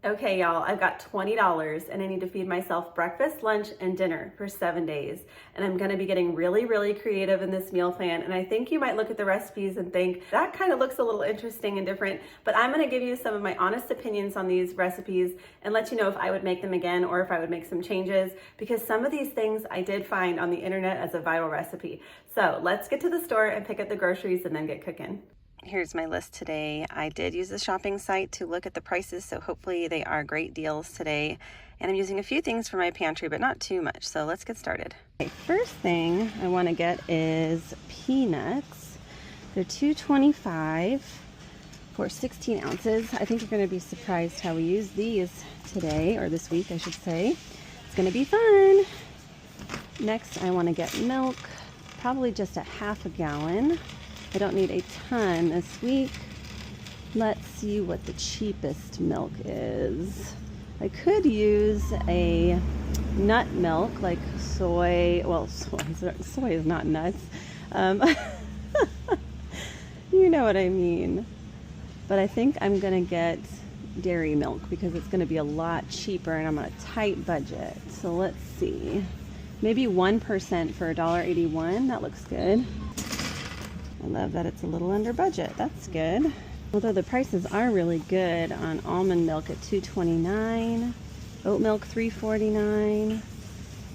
Okay, y'all, I've got $20 and I need to feed myself breakfast, lunch, and dinner for 7 days. And I'm gonna be getting really creative in this meal plan. And I think you might look at the recipes and think, that kind of looks a little interesting and different, but I'm gonna give you some of my honest opinions on these recipes and let you know if I would make them again or if I would make some changes, because some of these things I did find on the internet as a viral recipe. So let's get to the store and pick up the groceries and then get cooking. Here's my list today. I did use the shopping site to look at the prices, so hopefully they are great deals today. And I'm using a few things for my pantry, but not too much, so let's get started. Okay, first thing I want to get is peanuts. They're $2.25 for 16 ounces. I think you're going to be surprised how we use these today, or this week I should say. It's going to be fun. Next I want to get milk, probably just a half a gallon. I don't need a ton this week. Let's see what the cheapest milk is. I could use a nut milk like soy. Well, soy is not nuts. You know what I mean. But I think I'm gonna get dairy milk because it's gonna be a lot cheaper and I'm on a tight budget. So let's see. Maybe 1% for $1.81. That looks good. I love that it's a little under budget. That's good. Although the prices are really good on almond milk at $2.29, oat milk $3.49.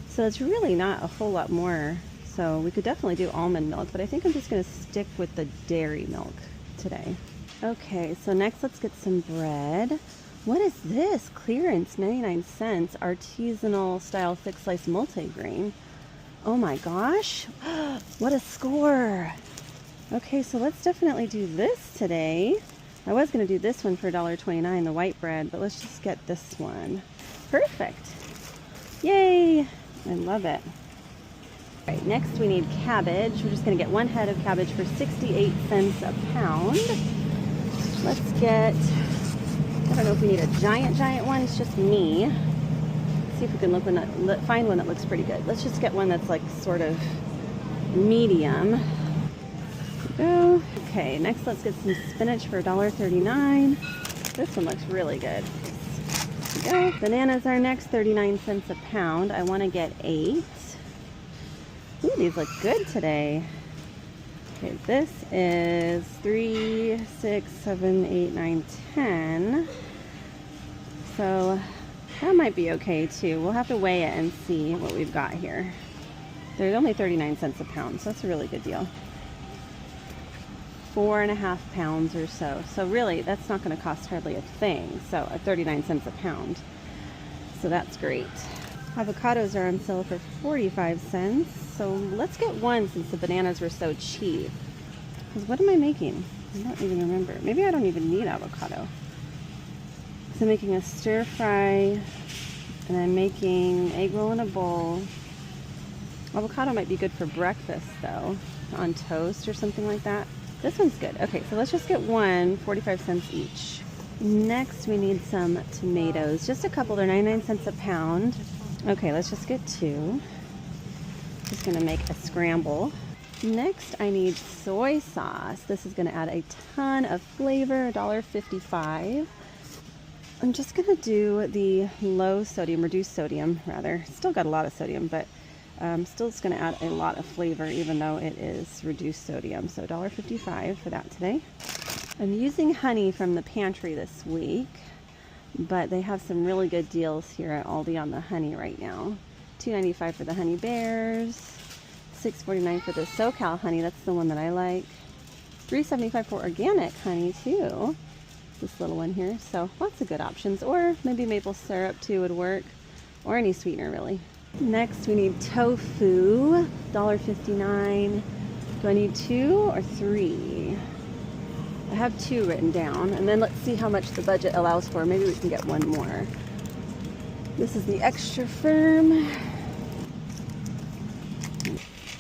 So it's really not a whole lot more. So we could definitely do almond milk, but I think I'm just going to stick with the dairy milk today. Okay, so next let's get some bread. What is this? Clearance, 99 cents, artisanal style thick slice multigrain. Oh my gosh, what a score. Okay, so let's definitely do this today. I was going to do this one for $1.29, the white bread, but let's just get this one. Perfect. Yay! I love it. All right, next we need cabbage. We're just going to get one head of cabbage for 68 cents a pound. Let's get, I don't know if we need a giant one. It's just me. Let's see if we can find one that looks pretty good. Let's just get one that's like sort of medium. Go. Okay, next let's get some spinach for $1.39. This one looks really good. There we go. Bananas are next, 39 cents a pound. I want to get 8. Ooh, these look good today. Okay, this is 3, 6, 7, 8, 9, 10. So that might be okay too. We'll have to weigh it and see what we've got here. They're only 39 cents a pound, so that's a really good deal. 4.5 pounds or so. So really, that's not going to cost hardly a thing. So at 39 cents a pound. So that's great. Avocados are on sale for 45 cents. So let's get one since the bananas were so cheap. Because what am I making? I don't even remember. Maybe I don't even need avocado. So I'm making a stir fry and I'm making egg roll in a bowl. Avocado might be good for breakfast though, on toast or something like that. This one's good. Okay, so let's just get one, 45 cents each. Next, we need some tomatoes. Just a couple, they're 99 cents a pound. Okay, let's just get 2. Just gonna make a scramble. Next, I need soy sauce. This is gonna add a ton of flavor, $1.55. I'm just gonna do the low sodium, reduced sodium rather. Still got a lot of sodium, but still it's going to add a lot of flavor even though it is reduced sodium. So $1.55 for that today. I'm using honey from the pantry this week, but they have some really good deals here at Aldi on the honey right now. $2.95 for the honey bears, $6.49 for the SoCal honey. That's the one that I like. $3.75 for organic honey too. This little one here. So lots of good options. Or maybe maple syrup too would work, or any sweetener really. Next we need tofu, $1.59. Do I need 2 or 3? I have 2 written down, and then let's see how much the budget allows for. Maybe we can get one more. This is the extra firm.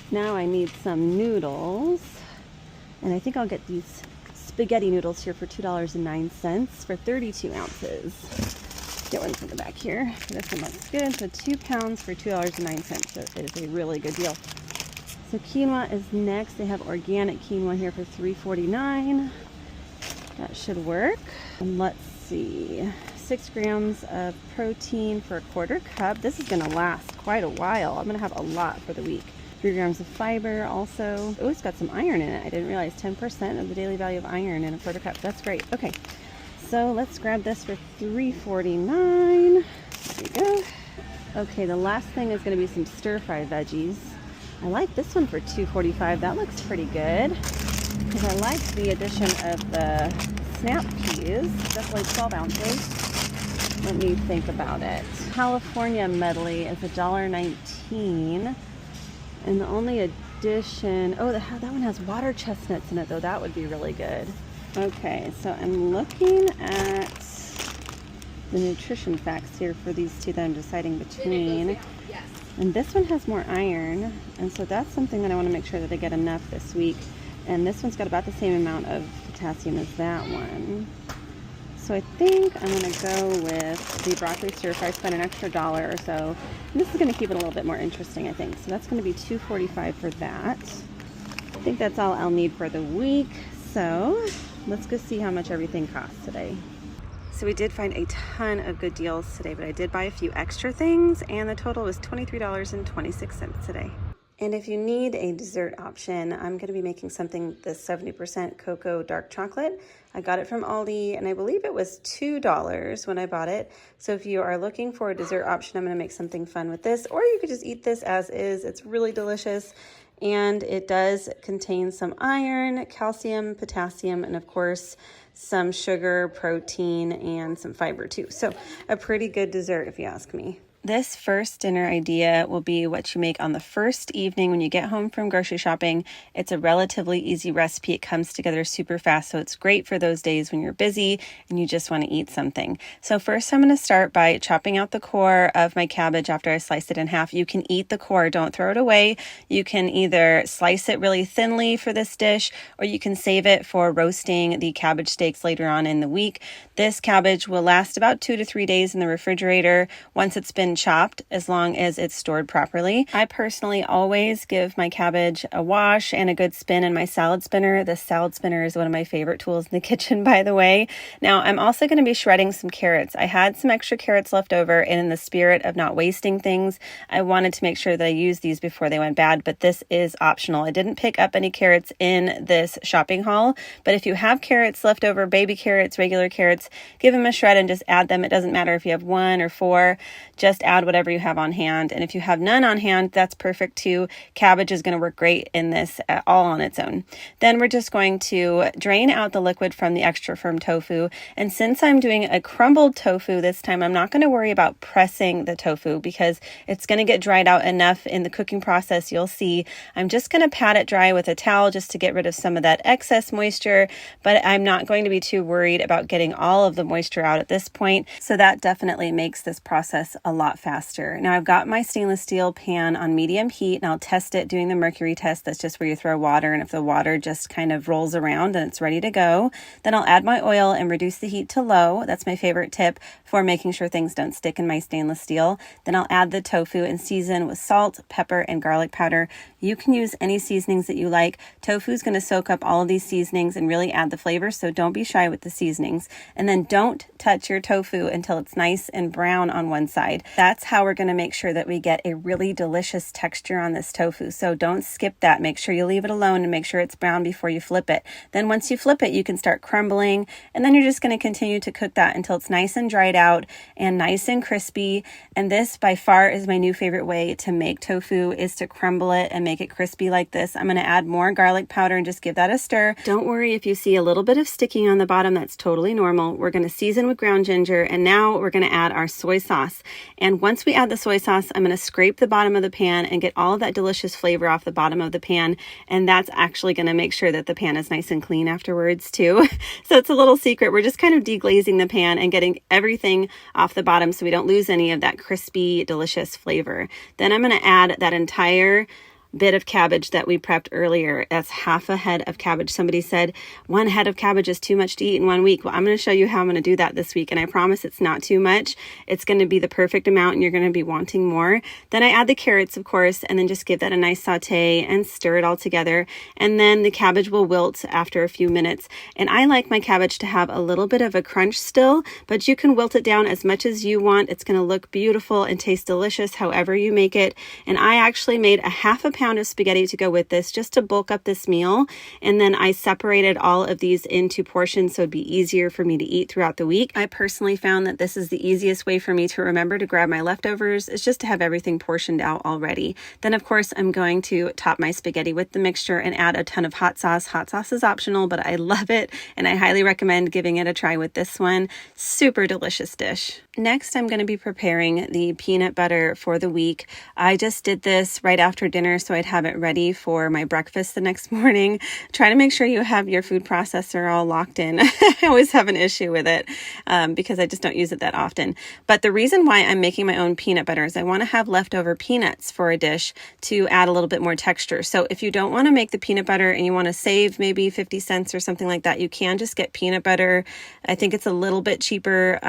Now I need some noodles, and I think I'll get these spaghetti noodles here for $2.09 for 32 ounces. Get one from the back here. This one looks good. So 2 pounds for $2.09. So it is a really good deal. So quinoa is next. They have organic quinoa here for $3.49. That should work. And let's see. 6 grams of protein for a 1/4 cup. This is going to last quite a while. I'm going to have a lot for the week. 3 grams of fiber also. Oh, it's got some iron in it. I didn't realize 10% of the daily value of iron in a 1/4 cup. That's great. Okay, so let's grab this for $3.49. There we go. Okay, the last thing is going to be some stir-fry veggies. I like this one for $2.45. That looks pretty good because I like the addition of the snap peas. Definitely 12 ounces. Let me think about it. California medley is $1.19. And the only addition, oh, that one has water chestnuts in it though. That would be really good. Okay, so I'm looking at the nutrition facts here for these two that I'm deciding between. And this one has more iron, and so that's something that I want to make sure that I get enough this week. And this one's got about the same amount of potassium as that one. So I think I'm going to go with the broccoli stir fry, spend an extra $1 or so. And this is going to keep it a little bit more interesting, I think. So that's going to be $2.45 for that. I think that's all I'll need for the week. So let's go see how much everything costs today. So we did find a ton of good deals today, but I did buy a few extra things, and the total was $23.26 today. And if you need a dessert option, I'm going to be making something, this 70% cocoa dark chocolate. I got it from Aldi, and I believe it was $2 when I bought it. So if you are looking for a dessert option, I'm going to make something fun with this, or you could just eat this as is. It's really delicious, and it does contain some iron, calcium, potassium, and of course, some sugar, protein, and some fiber too. So a pretty good dessert if you ask me. This first dinner idea will be what you make on the first evening when you get home from grocery shopping. It's a relatively easy recipe. It comes together super fast, so it's great for those days when you're busy and you just want to eat something. So first I'm going to start by chopping out the core of my cabbage after I slice it in half. You can eat the core, don't throw it away. You can either slice it really thinly for this dish, or you can save it for roasting the cabbage steaks later on in the week. This cabbage will last about 2 to 3 days in the refrigerator once it's been chopped, as long as it's stored properly. I personally always give my cabbage a wash and a good spin in my salad spinner. The salad spinner is one of my favorite tools in the kitchen, by the way. Now, I'm also going to be shredding some carrots. I had some extra carrots left over, and in the spirit of not wasting things, I wanted to make sure that I used these before they went bad, but this is optional. I didn't pick up any carrots in this shopping haul, but if you have carrots left over, baby carrots, regular carrots, give them a shred and just add them. It doesn't matter if you have 1 or 4, just add whatever you have on hand. And if you have none on hand, that's perfect too. Cabbage is going to work great in this all on its own. Then we're just going to drain out the liquid from the extra firm tofu. And since I'm doing a crumbled tofu this time, I'm not going to worry about pressing the tofu because it's going to get dried out enough in the cooking process. You'll see I'm just going to pat it dry with a towel just to get rid of some of that excess moisture, but I'm not going to be too worried about getting all of the moisture out at this point. So that definitely makes this process a lot faster. Now I've got my stainless steel pan on medium heat, and I'll test it doing the mercury test. That's just where you throw water, and if the water just kind of rolls around and it's ready to go, then I'll add my oil and reduce the heat to low. That's my favorite tip for making sure things don't stick in my stainless steel. Then I'll add the tofu and season with salt, pepper, and garlic powder. You can use any seasonings that you like. Tofu is going to soak up all of these seasonings and really add the flavor, so don't be shy with the seasonings. And then don't touch your tofu until it's nice and brown on one side. That's how we're going to make sure that we get a really delicious texture on this tofu. So don't skip that. Make sure you leave it alone and make sure it's brown before you flip it. Then once you flip it, you can start crumbling, and then you're just going to continue to cook that until it's nice and dried out and nice and crispy. And this by far is my new favorite way to make tofu, is to crumble it and make it crispy like this. I'm going to add more garlic powder and just give that a stir. Don't worry if you see a little bit of sticking on the bottom. That's totally normal. We're going to season with ground ginger, and now we're going to add our soy sauce. And once we add the soy sauce, I'm going to scrape the bottom of the pan and get all of that delicious flavor off the bottom of the pan. And that's actually going to make sure that the pan is nice and clean afterwards too. So it's a little secret. We're just kind of deglazing the pan and getting everything off the bottom so we don't lose any of that crispy, delicious flavor. Then I'm going to add that entire bit of cabbage that we prepped earlier. That's half a head of cabbage. Somebody said 1 head of cabbage is too much to eat in 1 week. Well, I'm going to show you how I'm going to do that this week. And I promise it's not too much. It's going to be the perfect amount and you're going to be wanting more. Then I add the carrots, of course, and then just give that a nice saute and stir it all together. And then the cabbage will wilt after a few minutes. And I like my cabbage to have a little bit of a crunch still, but you can wilt it down as much as you want. It's going to look beautiful and taste delicious however you make it. And I actually made a half a pound of spaghetti to go with this just to bulk up this meal. And then I separated all of these into portions so it'd be easier for me to eat throughout the week. I personally found that this is the easiest way for me to remember to grab my leftovers, is just to have everything portioned out already. Then of course I'm going to top my spaghetti with the mixture and add a ton of hot sauce. Hot sauce is optional, but I love it and I highly recommend giving it a try with this one. Super delicious dish. Next, I'm going to be preparing the peanut butter for the week. I just did this right after dinner so I'd have it ready for my breakfast the next morning. Try to make sure you have your food processor all locked in. I always have an issue with it because I just don't use it that often. But the reason why I'm making my own peanut butter is I want to have leftover peanuts for a dish to add a little bit more texture. So if you don't want to make the peanut butter and you want to save maybe 50 cents or something like that, you can just get peanut butter. I think it's a little bit cheaper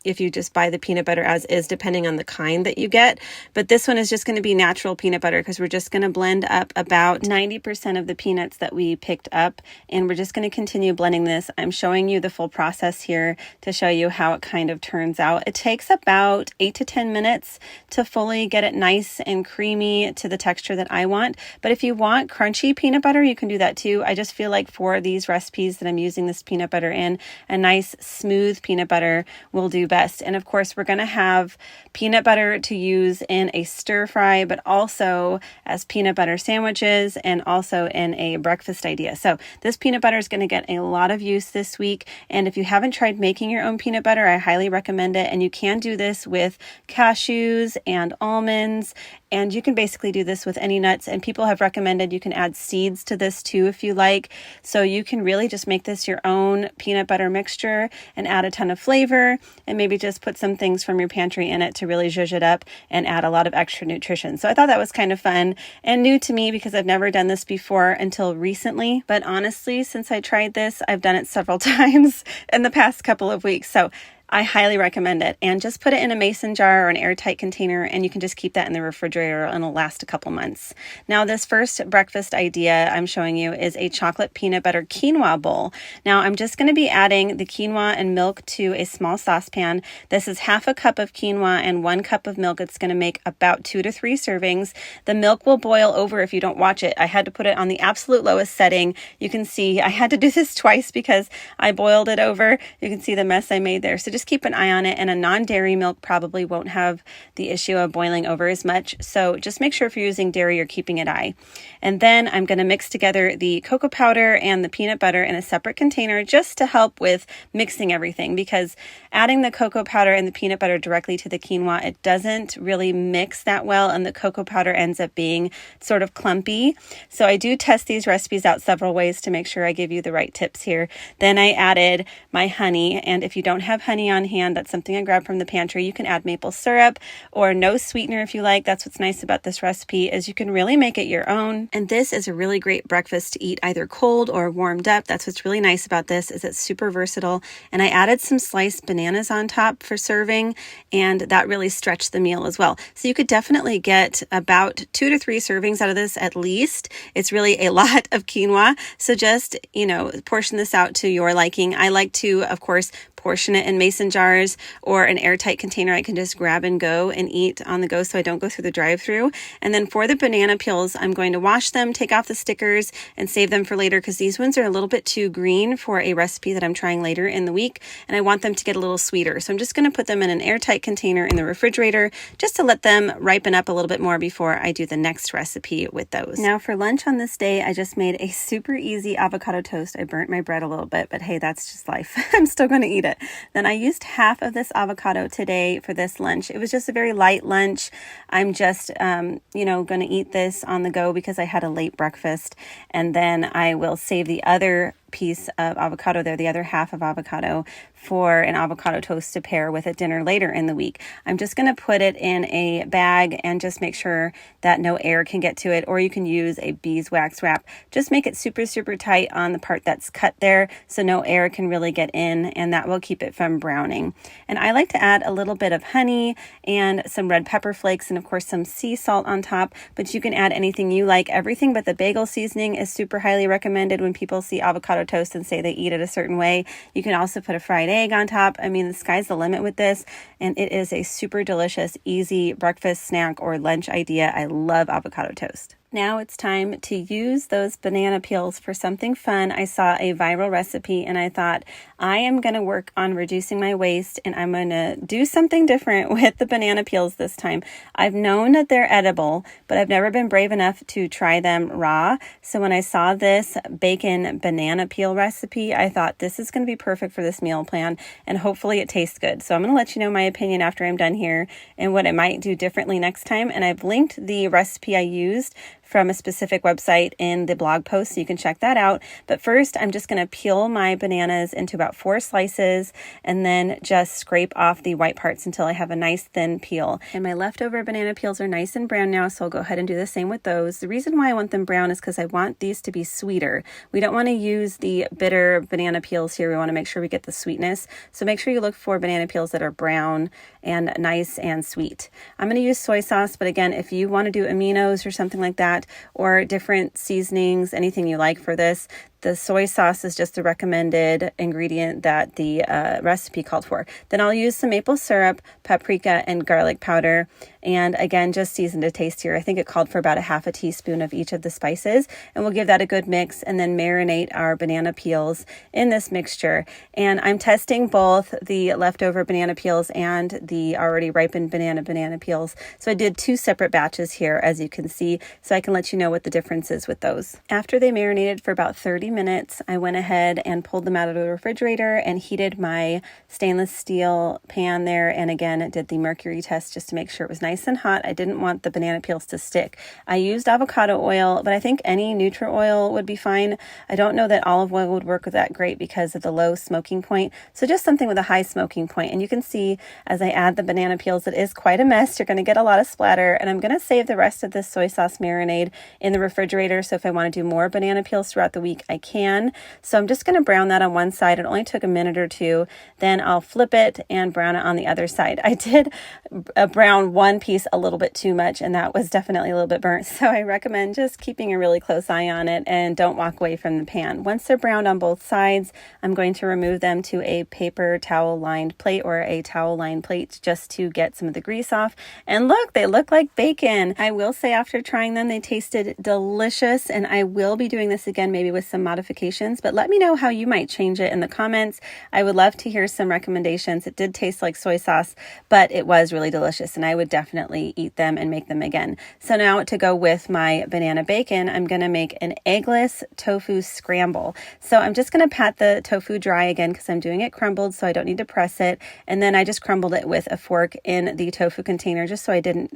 if you just buy the peanut butter as is, depending on the kind that you get. But this one is just going to be natural peanut butter because we're just going to blend up about 90% of the peanuts that we picked up. And we're just going to continue blending this. I'm showing you the full process here to show you how it kind of turns out. It takes about 8 to 10 minutes to fully get it nice and creamy to the texture that I want. But if you want crunchy peanut butter, you can do that too. I just feel like for these recipes that I'm using this peanut butter in, a nice smooth peanut butter will do best. And of course, we're going to have peanut butter to use in a stir fry, but also as peanut butter sandwiches and also in a breakfast idea. So this peanut butter is going to get a lot of use this week. And if you haven't tried making your own peanut butter, I highly recommend it. And you can do this with cashews and almonds. And you can basically do this with any nuts, and people have recommended you can add seeds to this too if you like. So you can really just make this your own peanut butter mixture and add a ton of flavor and maybe just put some things from your pantry in it to really zhuzh it up and add a lot of extra nutrition. So I thought that was kind of fun and new to me because I've never done this before until recently. But honestly, since I tried this, I've done it several times in the past couple of weeks. So I highly recommend it. And just put it in a mason jar or an airtight container, and you can just keep that in the refrigerator and it'll last a couple months. Now, this first breakfast idea I'm showing you is a chocolate peanut butter quinoa bowl. Now, I'm just going to be adding the quinoa and milk to a small saucepan. This is half a cup of quinoa and 1 cup of milk. It's going to make about 2 to 3 servings. The milk will boil over if you don't watch it. I had to put it on the absolute lowest setting. You can see I had to do this twice because I boiled it over. You can see the mess I made there. So just keep an eye on it, and a non-dairy milk probably won't have the issue of boiling over as much. So just make sure if you're using dairy, you're keeping an eye. And then I'm going to mix together the cocoa powder and the peanut butter in a separate container just to help with mixing everything, because adding the cocoa powder and the peanut butter directly to the quinoa, it doesn't really mix that well, and the cocoa powder ends up being sort of clumpy. So I do test these recipes out several ways to make sure I give you the right tips here. Then I added my honey, and if you don't have honey on hand, that's something I grabbed from the pantry. You can add maple syrup or no sweetener if you like. That's what's nice about this recipe, is you can really make it your own. And this is a really great breakfast to eat either cold or warmed up. That's what's really nice about this, is it's super versatile. And I added some sliced bananas on top for serving, and that really stretched the meal as well. So you could definitely get about 2 to 3 servings out of this at least. It's really a lot of quinoa. So just, portion this out to your liking. I like to, of course, portion it in mason jars or an airtight container I can just grab and go and eat on the go so I don't go through the drive-through. And then for the banana peels, I'm going to wash them, take off the stickers, and save them for later because these ones are a little bit too green for a recipe that I'm trying later in the week, and I want them to get a little sweeter. So I'm just going to put them in an airtight container in the refrigerator just to let them ripen up a little bit more before I do the next recipe with those. Now for lunch on this day, I just made a super easy avocado toast. I burnt my bread a little bit, but hey, that's just life. I'm still going to eat it. Then I used half of this avocado today for this lunch. It was just a very light lunch. I'm just, going to eat this on the go because I had a late breakfast. And then I will save the other piece of avocado there, the other half of avocado, for an avocado toast to pair with a dinner later in the week. I'm just going to put it in a bag and just make sure that no air can get to it, or you can use a beeswax wrap. Just make it super, super tight on the part that's cut there so no air can really get in, and that will keep it from browning. And I like to add a little bit of honey and some red pepper flakes and of course some sea salt on top, but you can add anything you like. Everything but the bagel seasoning is super highly recommended when people see avocado toast and say they eat it a certain way. You can also put a fried egg on top. I mean, the sky's the limit with this, and it is a super delicious, easy breakfast, snack, or lunch idea. I love avocado toast. Now it's time to use those banana peels for something fun. I saw a viral recipe and I thought, I am going to work on reducing my waste, and I'm going to do something different with the banana peels this time. I've known that they're edible, but I've never been brave enough to try them raw. So when I saw this bacon banana peel recipe, I thought this is going to be perfect for this meal plan, and hopefully it tastes good. So I'm going to let you know my opinion after I'm done here and what I might do differently next time. And I've linked the recipe I used from a specific website in the blog post, so you can check that out. But first, I'm just going to peel my bananas into about 4 slices and then just scrape off the white parts until I have a nice thin peel. And my leftover banana peels are nice and brown now, so I'll go ahead and do the same with those. The reason why I want them brown is because I want these to be sweeter. We don't want to use the bitter banana peels here. We want to make sure we get the sweetness. So make sure you look for banana peels that are brown and nice and sweet. I'm going to use soy sauce, but again, if you want to do aminos or something like that, or different seasonings, anything you like for this, the soy sauce is just a recommended ingredient that the recipe called for. Then I'll use some maple syrup, paprika, and garlic powder. And again, just season to taste here. I think it called for about a half a teaspoon of each of the spices. And we'll give that a good mix and then marinate our banana peels in this mixture. And I'm testing both the leftover banana peels and the already ripened banana peels. So I did 2 separate batches here, as you can see, so I can let you know what the difference is with those. After they marinated for about 30 minutes, I went ahead and pulled them out of the refrigerator and heated my stainless steel pan there. And again, did the mercury test just to make sure it was nice and hot. I didn't want the banana peels to stick. I used avocado oil, but I think any neutral oil would be fine. I don't know that olive oil would work that great because of the low smoking point. So just something with a high smoking point. And you can see as I add the banana peels, it is quite a mess. You're going to get a lot of splatter. And I'm going to save the rest of this soy sauce marinade in the refrigerator. So if I want to do more banana peels throughout the week, I can. So I'm just going to brown that on one side. It only took a minute or two. Then I'll flip it and brown it on the other side. I did brown one piece a little bit too much, and that was definitely a little bit burnt. So I recommend just keeping a really close eye on it and don't walk away from the pan. Once they're browned on both sides, I'm going to remove them to a paper towel lined plate or a towel lined plate just to get some of the grease off. And look, they look like bacon. I will say after trying them, they tasted delicious, and I will be doing this again, maybe with some modifications, but let me know how you might change it in the comments. I would love to hear some recommendations. It did taste like soy sauce, but it was really delicious, and I would definitely eat them and make them again. So now to go with my banana bacon, I'm going to make an eggless tofu scramble. So I'm just going to pat the tofu dry again because I'm doing it crumbled, so I don't need to press it. And then I just crumbled it with a fork in the tofu container just so I didn't,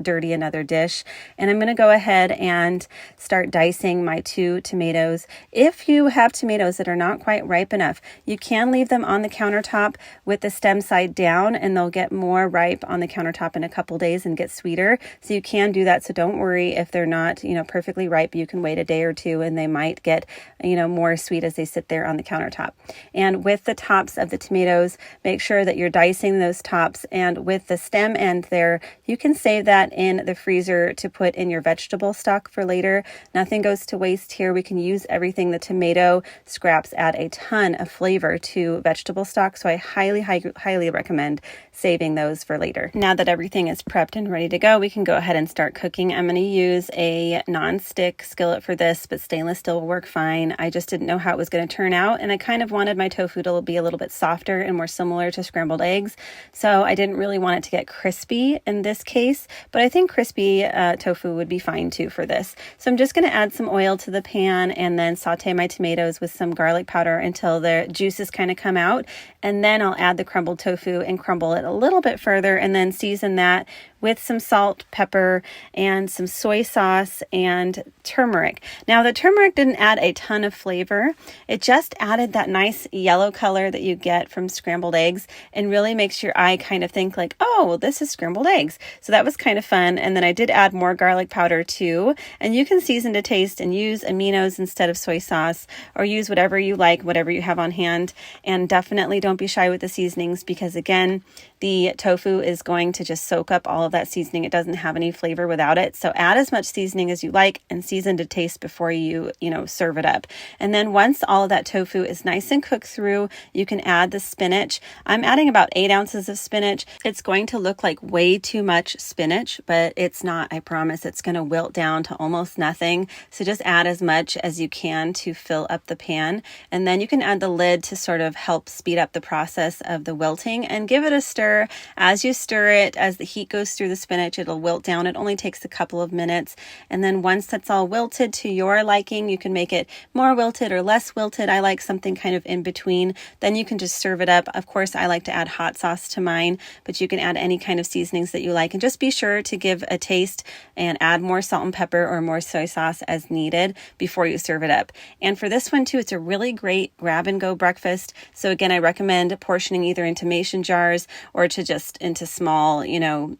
dirty another dish. And I'm going to go ahead and start dicing my 2 tomatoes. If you have tomatoes that are not quite ripe enough, you can leave them on the countertop with the stem side down, and they'll get more ripe on the countertop in a couple days and get sweeter. So you can do that. So don't worry if they're not, perfectly ripe. You can wait a day or two and they might get, more sweet as they sit there on the countertop. And with the tops of the tomatoes, make sure that you're dicing those tops. And with the stem end there, you can save that in the freezer to put in your vegetable stock for later. Nothing goes to waste here. We can use everything. The tomato scraps add a ton of flavor to vegetable stock. So I highly recommend saving those for later. Now that everything is prepped and ready to go, we can go ahead and start cooking. I'm going to use a non-stick skillet for this, but stainless steel will work fine. I just didn't know how it was going to turn out, and I kind of wanted my tofu to be a little bit softer and more similar to scrambled eggs. So I didn't really want it to get crispy in this case, but I think crispy tofu would be fine too for this. So I'm just going to add some oil to the pan and then saute my tomatoes with some garlic powder until the juices kind of come out. And then I'll add the crumbled tofu and crumble it a little bit further and then season that with some salt, pepper, and some soy sauce and turmeric. Now the turmeric didn't add a ton of flavor. It just added that nice yellow color that you get from scrambled eggs and really makes your eye kind of think like, oh, well, this is scrambled eggs. So that was kind of fun. And then I did add more garlic powder too. And you can season to taste and use aminos instead of soy sauce, or use whatever you like, whatever you have on hand. And definitely don't be shy with the seasonings, because again, the tofu is going to just soak up all of that seasoning. It doesn't have any flavor without it. So add as much seasoning as you like and season to taste before you serve it up. And then once all of that tofu is nice and cooked through, you can add the spinach. I'm adding about 8 ounces of spinach. It's going to look like way too much spinach, but it's not, I promise. It's going to wilt down to almost nothing. So just add as much as you can to fill up the pan. And then you can add the lid to sort of help speed up the process of the wilting, and give it a stir. As you stir it, as the heat goes through the spinach, it'll wilt down. It only takes a couple of minutes. And then once that's all wilted to your liking, you can make it more wilted or less wilted. I like something kind of in between. Then you can just serve it up. Of course, I like to add hot sauce to mine, but you can add any kind of seasonings that you like. And just be sure to give a taste and add more salt and pepper or more soy sauce as needed before you serve it up. And for this one too, it's a really great grab and go breakfast. So again, I recommend portioning either into mason jars or to just into small,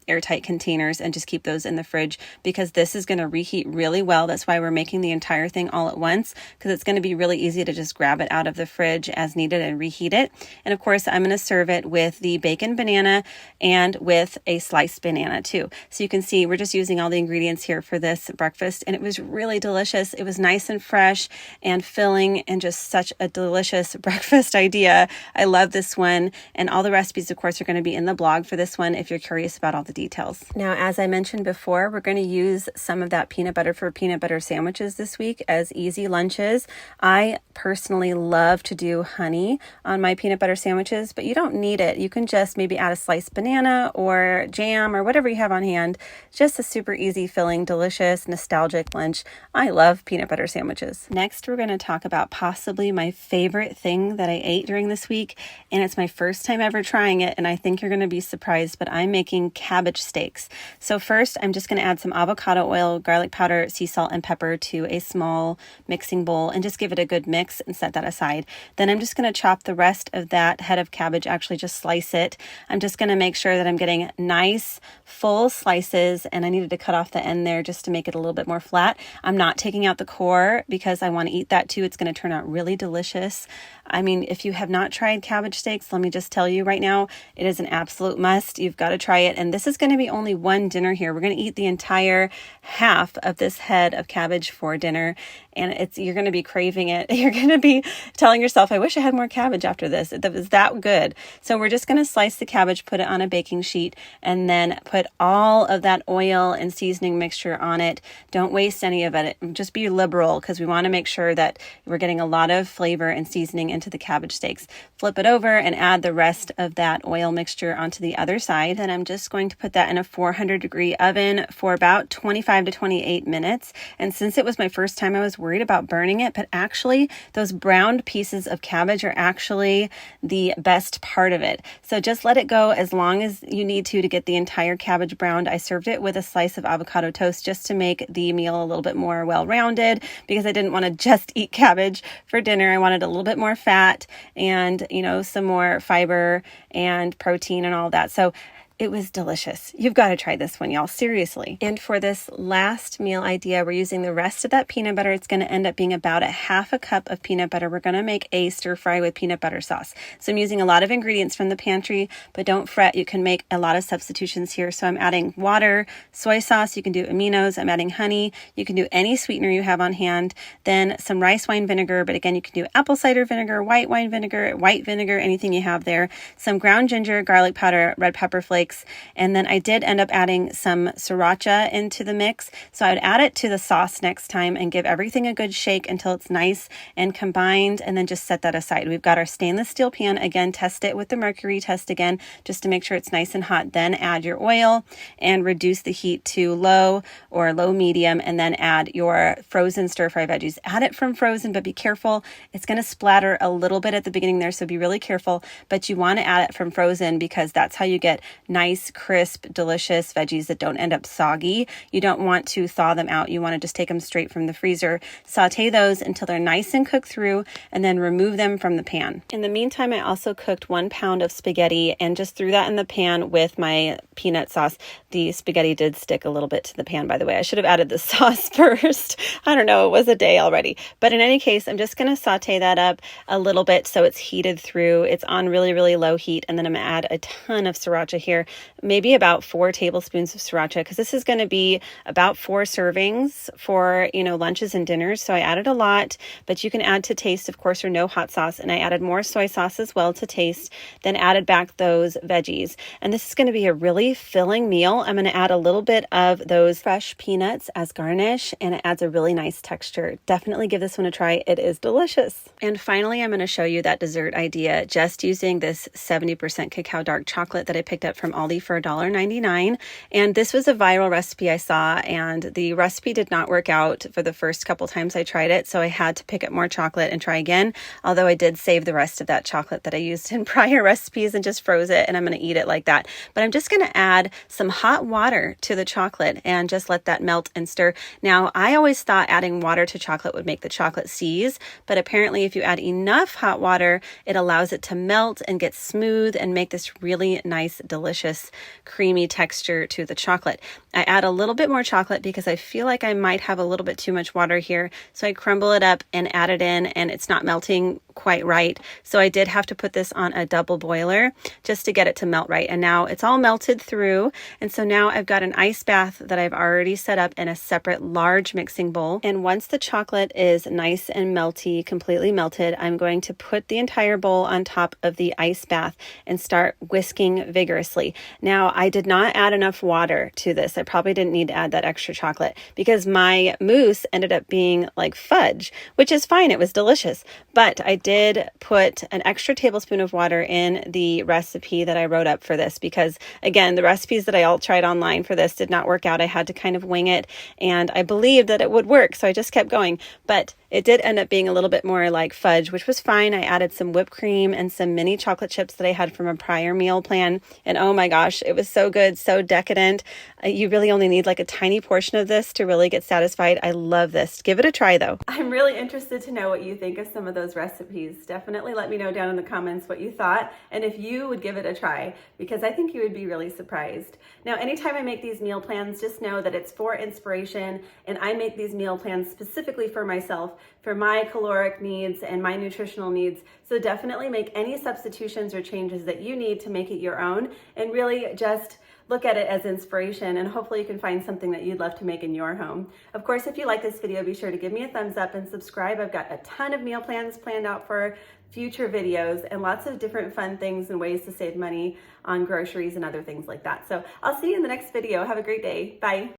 airtight containers, and just keep those in the fridge, because this is going to reheat really well. That's why we're making the entire thing all at once, because it's going to be really easy to just grab it out of the fridge as needed and reheat it. And of course, I'm going to serve it with the bacon banana and with a sliced banana too. So you can see we're just using all the ingredients here for this breakfast, and it was really delicious. It was nice and fresh and filling, and just such a delicious breakfast idea. I love this one, and all the recipes, of course, are going to be in the blog for this one if you're curious about all the details. Now, as I mentioned before, we're going to use some of that peanut butter for peanut butter sandwiches this week as easy lunches. I personally love to do honey on my peanut butter sandwiches, but you don't need it. You can just maybe add a sliced banana or jam or whatever you have on hand. Just a super easy, filling, delicious, nostalgic lunch. I love peanut butter sandwiches. Next, we're going to talk about possibly my favorite thing that I ate during this week, and it's my first time ever trying it, and I think you're going to be surprised, but I'm making cabbage steaks. So first, I'm just going to add some avocado oil, garlic powder, sea salt, and pepper to a small mixing bowl, and just give it a good mix and set that aside. Then I'm just going to chop the rest of that head of cabbage, actually just slice it. I'm just going to make sure that I'm getting nice, full slices, and I needed to cut off the end there just to make it a little bit more flat. I'm not taking out the core because I want to eat that too. It's going to turn out really delicious. I mean, if you have not tried cabbage steaks, let me just tell you right now, it is an absolute must. You've got to try it. And this is going to be only one dinner here. We're going to eat the entire half of this head of cabbage for dinner. And you're going to be craving it. You're going to be telling yourself, I wish I had more cabbage after this. It was that good. So we're just going to slice the cabbage, put it on a baking sheet, and then put all of that oil and seasoning mixture on it. Don't waste any of it. Just be liberal, because we want to make sure that we're getting a lot of flavor and seasoning into the cabbage steaks. Flip it over and add the rest of that oil mixture onto the other side. Then I'm just going to put that in a 400-degree oven for about 25 to 28 minutes. And since it was my first time, I was worried about burning it, but actually those browned pieces of cabbage are actually the best part of it. So just let it go as long as you need to get the entire cabbage browned. I served it with a slice of avocado toast just to make the meal a little bit more well-rounded, because I didn't want to just eat cabbage for dinner. I wanted a little bit more fat and, some more fiber and protein and all that. So it was delicious. You've got to try this one, y'all. Seriously. And for this last meal idea, we're using the rest of that peanut butter. It's going to end up being about a half a cup of peanut butter. We're going to make a stir fry with peanut butter sauce. So I'm using a lot of ingredients from the pantry, but don't fret. You can make a lot of substitutions here. So I'm adding water, soy sauce. You can do aminos. I'm adding honey. You can do any sweetener you have on hand. Then some rice wine vinegar, but again, you can do apple cider vinegar, white wine vinegar, white vinegar, anything you have there. Some ground ginger, garlic powder, red pepper flakes, mix. And then I did end up adding some sriracha into the mix. So I would add it to the sauce next time and give everything a good shake until it's nice and combined, and then just set that aside. We've got our stainless steel pan. Again, test it with the mercury test again, just to make sure it's nice and hot. Then add your oil and reduce the heat to low or low medium, and then add your frozen stir fry veggies. Add it from frozen, but be careful. It's going to splatter a little bit at the beginning there, so be really careful, but you want to add it from frozen because that's how you get nice, crisp, delicious veggies that don't end up soggy. You don't want to thaw them out. You want to just take them straight from the freezer. Saute those until they're nice and cooked through, and then remove them from the pan. In the meantime, I also cooked 1 pound of spaghetti and just threw that in the pan with my peanut sauce. The spaghetti did stick a little bit to the pan, by the way. I should have added the sauce first. I don't know, it was a day already. But in any case, I'm just going to saute that up a little bit so it's heated through. It's on really, really low heat. And then I'm going to add a ton of sriracha here, maybe about 4 tablespoons of sriracha, because this is going to be about 4 servings for, lunches and dinners. So I added a lot, but you can add to taste, of course, or no hot sauce. And I added more soy sauce as well to taste, then added back those veggies. And this is going to be a really filling meal. I'm going to add a little bit of those fresh peanuts as garnish, and it adds a really nice texture. Definitely give this one a try. It is delicious. And finally, I'm going to show you that dessert idea just using this 70% cacao dark chocolate that I picked up from Aldi for $1.99. And this was a viral recipe I saw, and the recipe did not work out for the first couple times I tried it. So I had to pick up more chocolate and try again, although I did save the rest of that chocolate that I used in prior recipes and just froze it, and I'm going to eat it like that. But I'm just going to add some hot water to the chocolate and just let that melt and stir. Now, I always thought adding water to chocolate would make the chocolate seize, but apparently if you add enough hot water, it allows it to melt and get smooth and make this really nice, delicious, creamy texture to the chocolate. I add a little bit more chocolate because I feel like I might have a little bit too much water here. So I crumble it up and add it in, and it's not melting quite right. So I did have to put this on a double boiler just to get it to melt right. And now it's all melted through. And so now I've got an ice bath that I've already set up in a separate large mixing bowl. And once the chocolate is nice and melty, completely melted, I'm going to put the entire bowl on top of the ice bath and start whisking vigorously. Now, I did not add enough water to this. I probably didn't need to add that extra chocolate because my mousse ended up being like fudge, which is fine. It was delicious. But I did put an extra tablespoon of water in the recipe that I wrote up for this because, again, the recipes that I all tried online for this did not work out. I had to kind of wing it, and I believed that it would work, so I just kept going. But it did end up being a little bit more like fudge, which was fine. I added some whipped cream and some mini chocolate chips that I had from a prior meal plan, and oh my gosh, it was so good, so decadent. You really only need like a tiny portion of this to really get satisfied. I love this. Give it a try though. I'm really interested to know what you think of some of those recipes. Definitely let me know down in the comments what you thought and if you would give it a try, because I think you would be really surprised. Now, anytime I make these meal plans, just know that it's for inspiration, and I make these meal plans specifically for myself, for my caloric needs and my nutritional needs. So definitely make any substitutions or changes that you need to make it your own, and really just look at it as inspiration, and hopefully you can find something that you'd love to make in your home. Of course, if you like this video, be sure to give me a thumbs up and subscribe. I've got a ton of meal plans planned out for future videos and lots of different fun things and ways to save money on groceries and other things like that. So I'll see you in the next video. Have a great day. Bye.